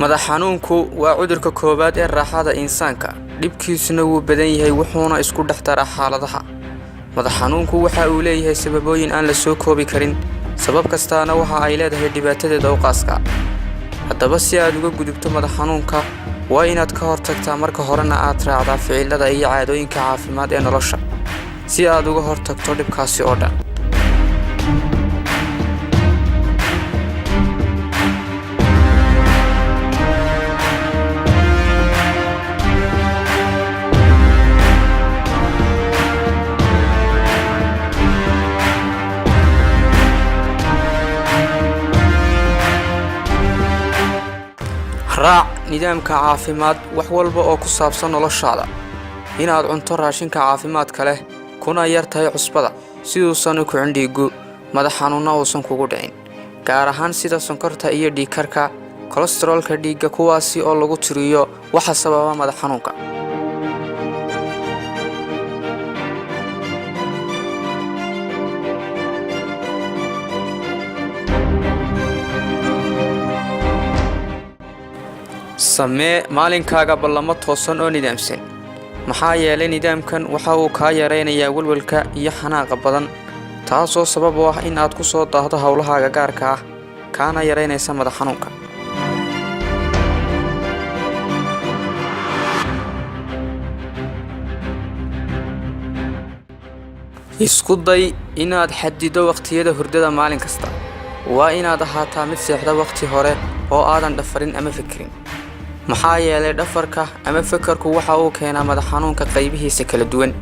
madax xanuunku waa cudurka koobaad ee raaxada insaanka dhibkiisuna wuu badan yahay wuxuuna isku dhex daraa xaaladaha madax xanuunku waxa uu leeyahay sababooyin aan la soo koobi karin sabab kastaana waxa ay leedahay dhibaatadeeda u qaaska haddaba si aad uga gudubto madax xanuunka waa inaad ka hortagtaa marka horena aad raacdaa ficilada iyo caadooyinka caafimaad ee nolosha si aad uga hortagto dhibkaasi oo dhan raac nidaamka caafimaad wax walba oo ku saabsan noloshaada inaad cunto raashinka caafimaadka leh kuna yar tahay cusbada siduusan ku cindhiigu madax xanuunna uusan kugu dhicin gaar ahaan sida sonkorta iyo dhiigkarka kolestaroolka dhiigga kuwaasi oo lagu tiriyo waxa sababa madax xanuunka samee maalinkaaga ballamo toosan oo nidaamsan maxaa yeelay nidaamkan waxa uu kaa yareynayaa walwalka iyo xanaaqa badan taasoo sabab u ah in aad ku soo daahdo hawlahaaga gaarka ah kaana yareynaysa madax xanuunka isku day inaad xadido waqtiyada hurdada maalin kasta waa inaad ahaataa mid seexda waqti hore oo aadan dhafarin ama fikirin maxaa yeelay dhafarka ama fakarku waxa uu keenaa madax xanuunka qaybihiisa kala duwan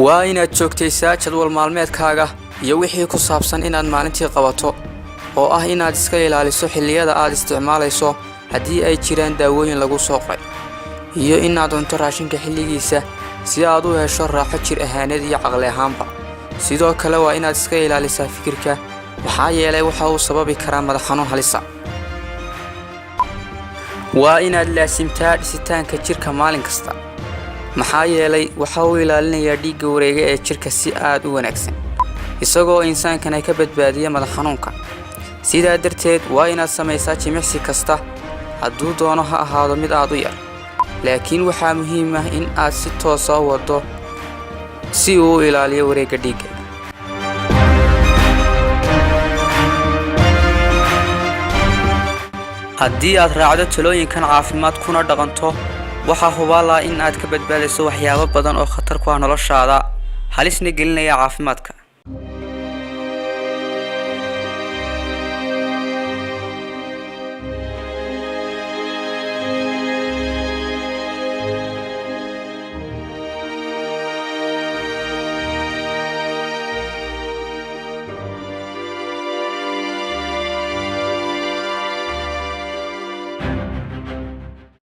waa inaad joogtaysaa jadwal maalmeedkaaga iyo wixii ku saabsan inaad maalintii qabato oo ah inaad iska ilaaliso xilliyada aad isticmaalayso haddii ay jiraan daawooyin lagu soo qoray iyo inaad cunto raashinka xilligiisa si aad u hesho raaxo jir ahaaneed iyo caqli ahaanba sidoo kale waa inaad iska ilaalisaa fikirka maxaa yeelay waxa uu sababi karaa madax xanuun halisa waa inaad laasimtaa dhisitaanka jirka maalin kasta maxaa yeelay waxa uu ilaalinayaa dhiigga wareega ee jirka si aad u wanaagsan isagoo insaankan ay ka badbaadiya madax xanuunka sidaa darteed waa inaad samaysaa jimicsi kasta hadduu doono ha ahaado mid aad u yar laakiin waxaa muhiim ah in aad si toosa u wado si uu u ilaaliyo wareegga dhiigga haddii aad raacdo talooyinkan caafimaad kuna dhaqanto waxaa hubaal ah in aad ka badbaadayso waxyaabo badan oo khatar ku ah noloshaada halisna gelinaya caafimaadka